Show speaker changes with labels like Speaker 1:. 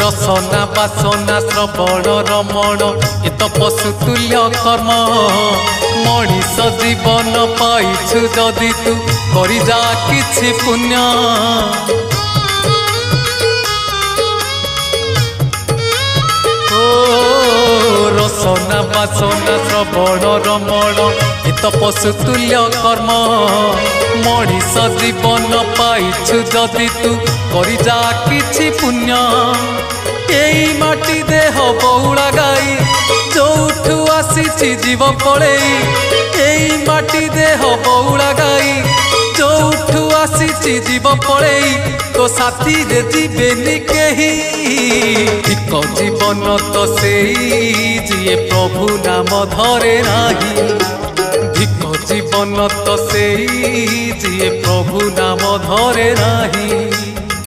Speaker 1: रसना बासना श्रवण रमण ए तो पशुतुल्य कर्म मनीष जीवन पाइछु जदि तू करि जा किछि पुण्य रसना बासना श्रवण रमण ए तो पशुतुल्य कर्म मनीष जीवन पाइछु जदि तू करि जा किछि पुण्य एई माटी देह बहुला गाई जोठू आसीछि जीव पळेई एई माटी देह बहुला गाई जोठू आसीछि जीव पळेई तो साथी रे जीवेनी केही एक जीवन तो सेई जिए प्रभु नाम धरे नाही धिक जीवन तो सेई जिए प्रभु नाम धरे नाही।